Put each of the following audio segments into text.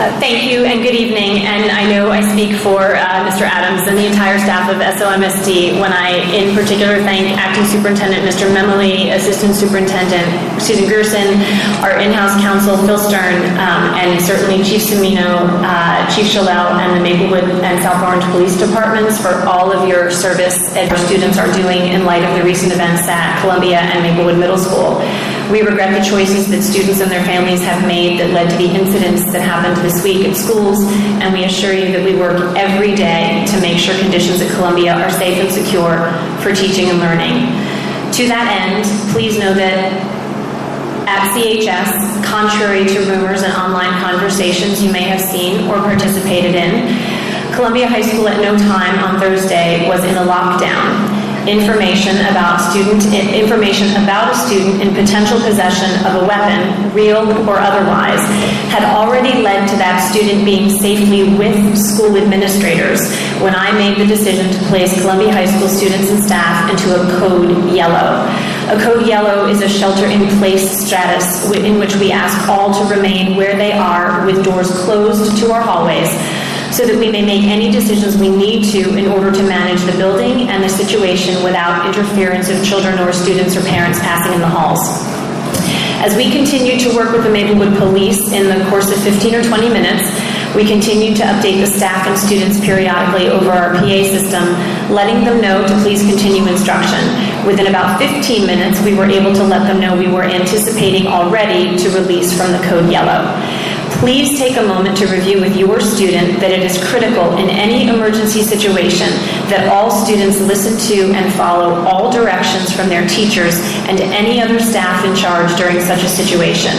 Thank you and good evening, and I know I speak for Mr. Adams and the entire staff of SOMSD when I in particular thank Acting Superintendent Mr. Memoli, Assistant Superintendent Susan Gerson, our in-house counsel Phil Stern, and certainly Chief Cimino, Chief Shalell, and the Maplewood and South Orange Police Departments for all of your service that our students are doing in light of the recent events at Columbia and Maplewood Middle School. We regret the choices that students and their families have made that led to the incidents that happened this week at schools, and we assure you that we work every day to make sure conditions at Columbia are safe and secure for teaching and learning. To that end, please know that at CHS, contrary to rumors and online conversations you may have seen or participated in, Columbia High School at no time on Thursday was in a lockdown. Information about a student in potential possession of a weapon, real or otherwise, had already led to that student being safely with school administrators when I made the decision to place Columbia High School students and staff into a code yellow. A code yellow is a shelter-in-place status in which we ask all to remain where they are with doors closed to our hallways, so that we may make any decisions we need to in order to manage the building and the situation without interference of children or students or parents passing in the halls. As we continue to work with the Maplewood Police in the course of 15 or 20 minutes, we continue to update the staff and students periodically over our PA system, letting them know to please continue instruction. Within about 15 minutes, we were able to let them know we were anticipating already to release from the code yellow. Please take a moment to review with your student that it is critical in any emergency situation that all students listen to and follow all directions from their teachers and any other staff in charge during such a situation.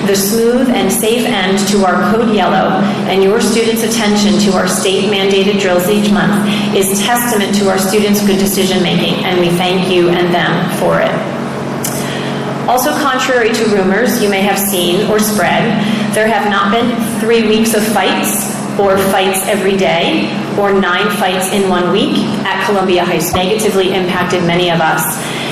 The smooth and safe end to our code yellow and your students' attention to our state-mandated drills each month is testament to our students' good decision-making, and we thank you and them for it. Also, contrary to rumors you may have seen or spread, there have not been 3 weeks of fights or fights every day or 9 fights in 1 week at Columbia High School. Negatively impacted many of us,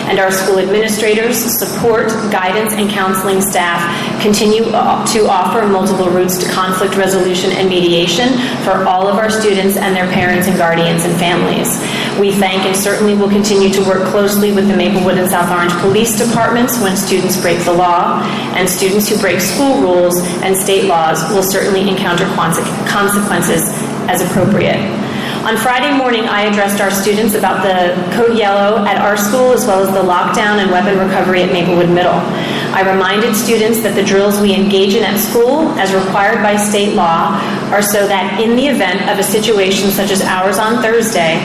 and our school administrators, support, guidance, and counseling staff continue to offer multiple routes to conflict resolution and mediation for all of our students and their parents and guardians and families. We thank and certainly will continue to work closely with the Maplewood and South Orange Police Departments when students break the law, and students who break school rules and state laws will certainly encounter consequences as appropriate. On Friday morning, I addressed our students about the code yellow at our school as well as the lockdown and weapon recovery at Maplewood Middle. I reminded students that the drills we engage in at school, as required by state law, are so that in the event of a situation such as ours on Thursday,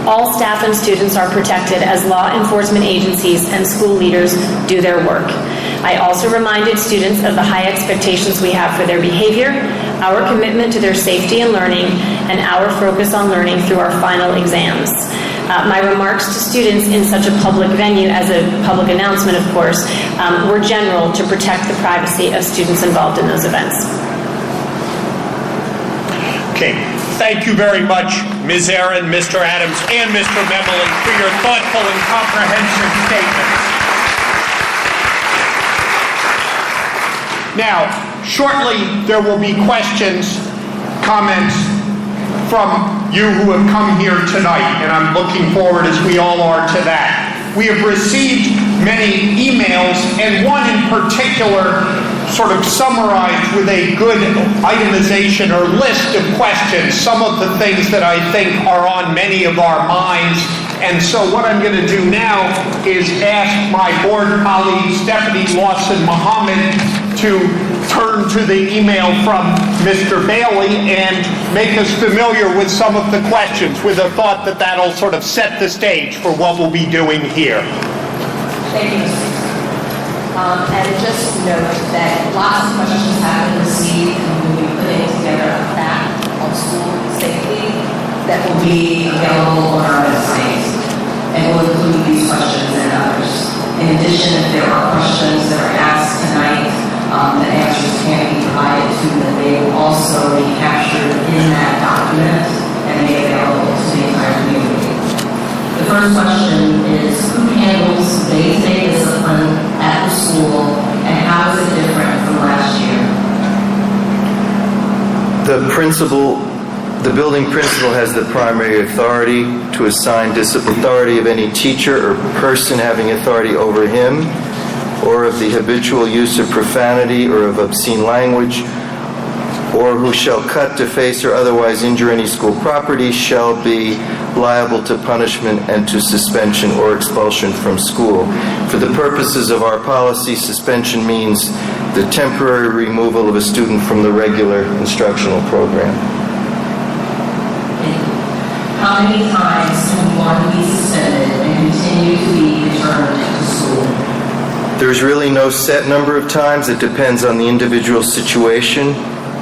all staff and students are protected as law enforcement agencies and school leaders do their work. I also reminded students of the high expectations we have for their behavior, our commitment to their safety and learning, and our focus on learning through our final exams. My remarks to students in such a public venue, as a public announcement, of course, were general to protect the privacy of students involved in those events. Okay. Thank you very much, Ms. Aaron, Mr. Adams, and Mr. Memoli for your thoughtful and comprehensive statements. Now, shortly there will be questions, comments from you who have come here tonight, and I'm looking forward, as we all are, to that. We have received many emails, and one in particular sort of summarized with a good itemization or list of questions, some of the things that I think are on many of our minds. And so what I'm going to do now is ask my board colleague, Stephanie Lawson-Muhammad, to turn to the email from Mr. Bailey and make us familiar with some of the questions, with a thought that that'll sort of set the stage for what we'll be doing here. Thank you. And just note that lots of questions have been received, and we'll be putting together a pack on school safety that will be available on our website, and will include these questions and others. In addition, if there are questions that are asked tonight, the answers can be provided to them. They will also be captured in that document and made available to the entire community. The first question is, who handles day-to-day discipline at the school, and how is it different from last year? The building principal has the primary authority to assign discipline authority of any teacher or person having authority over him, or of the habitual use of profanity or of obscene language, or who shall cut, deface, or otherwise injure any school property shall be liable to punishment and to suspension or expulsion from school. For the purposes of our policy, suspension means the temporary removal of a student from the regular instructional program. How many times can one be suspended and continue to be returned to school? There's really no set number of times. It depends on the individual situation,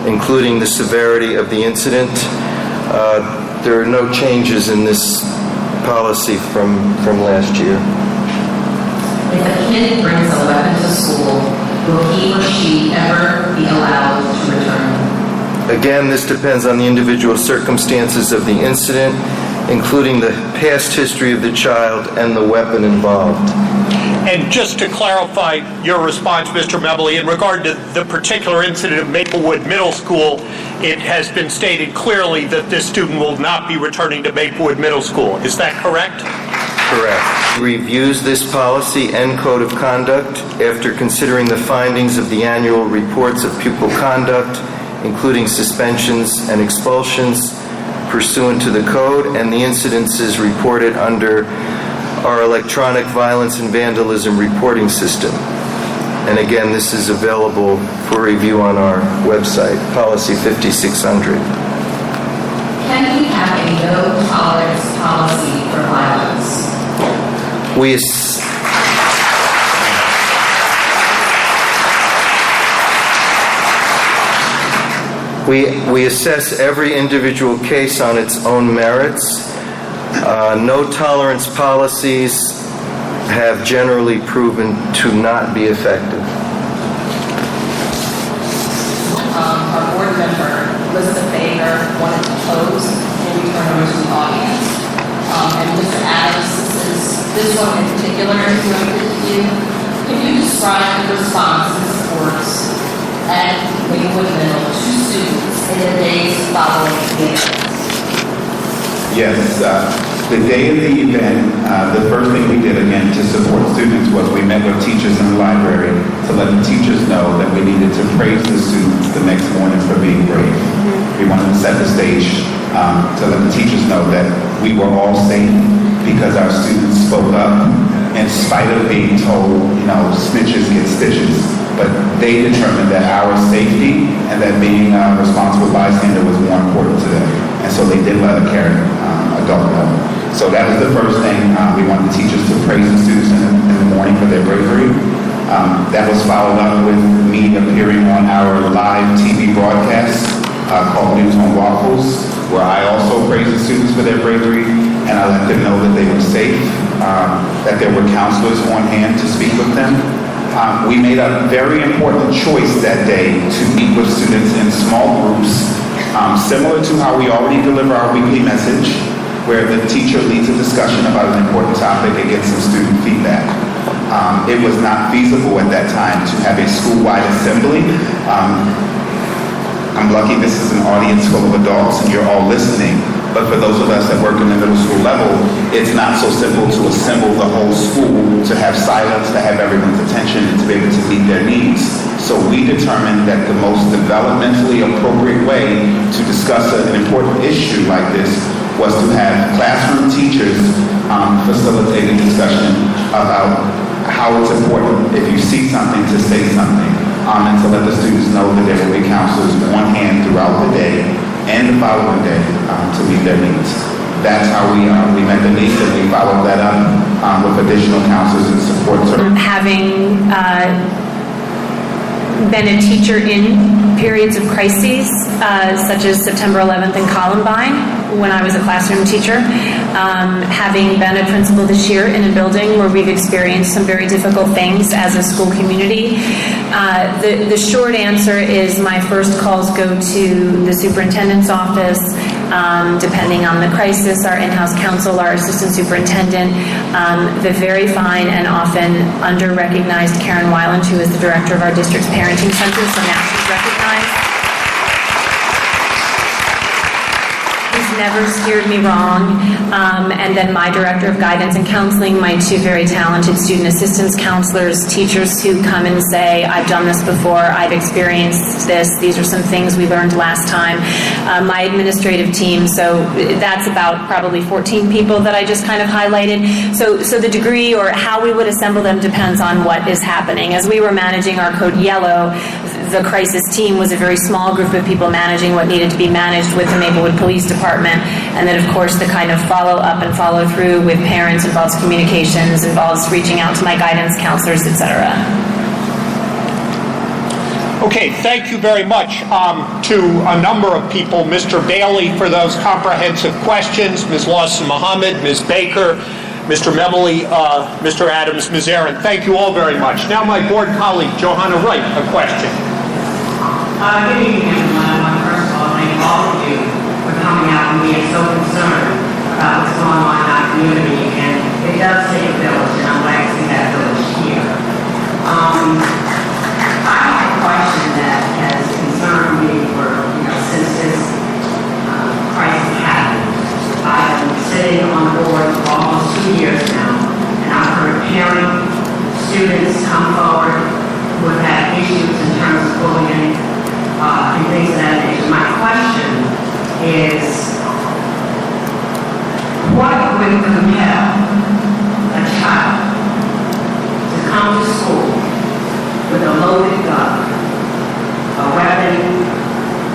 including the severity of the incident. There are no changes in this policy from last year. If a kid brings a weapon to school, will he or she ever be allowed to return? Again, this depends on the individual circumstances of the incident, including the past history of the child and the weapon involved. And just to clarify your response, Mr. Mebeley, in regard to the particular incident at Maplewood Middle School, it has been stated clearly that this student will not be returning to Maplewood Middle School. Is that correct? Correct. Reviews this policy and code of conduct after considering the findings of the annual reports of pupil conduct, including suspensions and expulsions pursuant to the code, and the incidences reported under our electronic violence and vandalism reporting system. And again, this is available for review on our website, Policy 5600. Can we have a no-tolerance policy for violence? We assess every individual case on its own merits. No tolerance policies have generally proven to not be effective. Our board member, Elizabeth Baker, wanted to close and we turn over to the audience. And Mr. Adams, this one in particular is related to you. Can you describe the response and supports at Maplewood Middle to students in the days following the event? Yes, the day of the event, the first thing we did again to support students was we met with teachers in the library to let the teachers know that we needed to praise the students the next morning for being brave. We wanted to set the stage to let the teachers know that we were all safe because our students spoke up in spite of being told, snitches get stitches. But they determined that our safety and that being a responsible bystander was more important to them. And so they did let a caring adult know. So that was the first thing. We wanted the teachers to praise the students in the morning for their bravery. That was followed up with me appearing on our live TV broadcast called News on Waffles, where I also praised the students for their bravery, and I let them know that they were safe, that there were counselors on hand to speak with them. We made a very important choice that day to meet with students in small groups, similar to how we already deliver our weekly message, where the teacher leads a discussion about an important topic and gets some student feedback. It was not feasible at that time to have a school-wide assembly. I'm lucky this is an audience full of adults and you're all listening, but for those of us that work in the middle school level, it's not so simple to assemble the whole school, to have silence, to have everyone's attention, and to be able to meet their needs. So we determined that the most developmentally appropriate way to discuss an important issue like this was to have classroom teachers facilitate a discussion about how it's important if you see something to say something, and to let the students know that there will be counselors on hand throughout the day and the following day to meet their needs. That's how we met the needs, and we followed that up with additional counselors and support services. Having been a teacher in periods of crises, such as September 11th and Columbine, when I was a classroom teacher, having been a principal this year in a building where we've experienced some very difficult things as a school community, the short answer is my first calls go to the superintendent's office, depending on the crisis, our in-house counsel, our assistant superintendent, the very fine and often under-recognized Karen Weiland, who is the director of our district's parenting center, so now she's recognized. never steered me wrong. And then my director of guidance and counseling, my two very talented student assistance counselors, teachers who come and say, I've done this before, I've experienced this, these are some things we learned last time. My administrative team, so that's about probably 14 people that I just kind of highlighted. So the degree or how we would assemble them depends on what is happening. As we were managing our Code Yellow, the crisis team was a very small group of people managing what needed to be managed with the Maplewood Police Department. And then, of course, the kind of follow-up and follow-through with parents involves communications, involves reaching out to my guidance counselors, etc. Okay, thank you very much to a number of people. Mr. Bailey for those comprehensive questions, Ms. Lawson Muhammad, Ms. Baker, Mr. Memoli, Mr. Adams, Ms. Aaron. Thank you all very much. Now my board colleague, Johanna Wright, a question. Good evening, everyone. First of all, thank all of you for coming out and being so concerned about what's going on in our community. And it does take a village, and I'm glad to see that village here. I have a question that has concerned me since this crisis happened. I've been sitting on the board for almost 2 years now, and I've heard parents, students come forward who have had issues in terms of bullying and things of that nature. My question is, what would compel a child to come to school with a loaded gun, a weapon,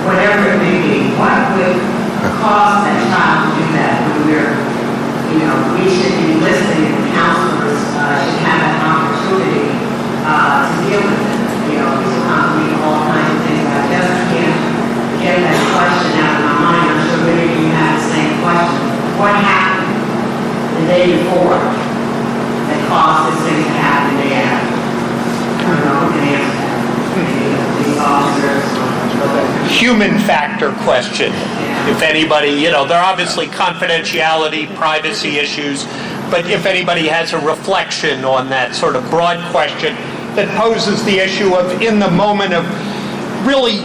whatever it may be? What would cause that child to do that when we should be listening and counselors should have an opportunity to deal with it? People come to me for all kinds of things. I just can't get that question out of my mind. I'm sure many of you have the same question. What happened the day before that caused this thing to happen the day after? I don't know who can answer that. Maybe these officers. Human factor question. If anybody, there are obviously confidentiality, privacy issues, but if anybody has a reflection on that sort of broad question that poses the issue of, in the moment of really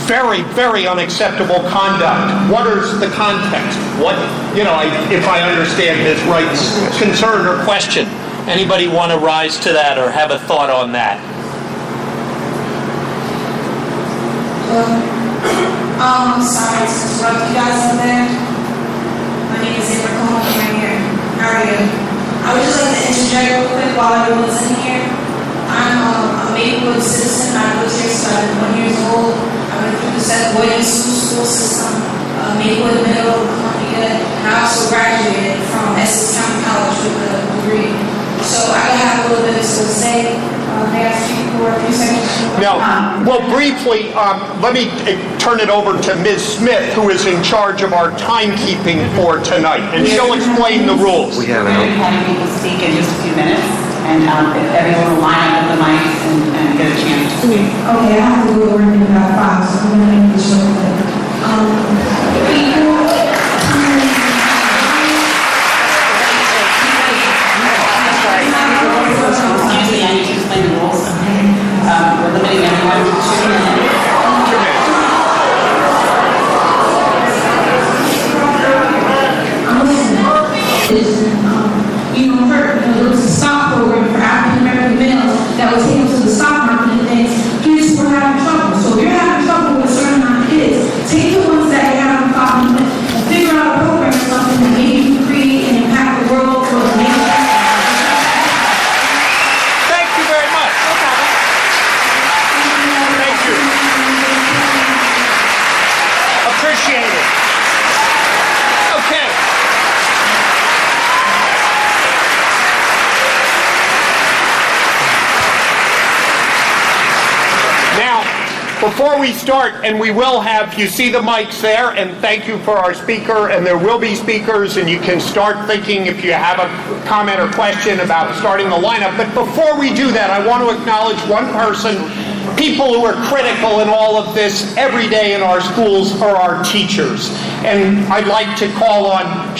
very, very unacceptable conduct, what is the context? What, if I understand Ms. Wright's concern or question, anybody want to rise to that or have a thought on that? Sorry to interrupt you guys in there. My name is Amber Coleman. I'm right here. How are you? I would just like to interject real quick while everyone's in here. I'm a Maplewood citizen. I was here since I was 1 year old. I went through the Seth Williams school system, Maplewood Middle, Columbia, and I also graduated from Essex County College with a degree. So I have a little bit to say. May I speak for a few seconds? Now, well, briefly, let me turn it over to Ms. Smith, who is in charge of our timekeeping for tonight, and she'll explain the rules. We have We're going to have people speak in just a few minutes, and if everyone will line up with the mics and get a chance to speak. Okay, I have to go to work in about 5, so I'm going to make this short. Excuse me, I need to explain the rules. We're limiting everyone to 2 minutes. There was a stock program for African American males that was taken to the stock market and things. Kids were having trouble. So if you're having trouble with a certain amount of kids, take the ones that you're having a problem with and figure out a program or something that maybe you can create and impact the world for the nation. Thank you very much. Thank you. Appreciate it. Okay. Now, before we start, and we will have, you see the mics there, and thank you for our speaker, and there will be speakers, and you can start thinking if you have a comment or question about starting the lineup. But before we do that, I want to acknowledge one person. People who are critical in all of this every day in our schools are our teachers. And I'd like to call on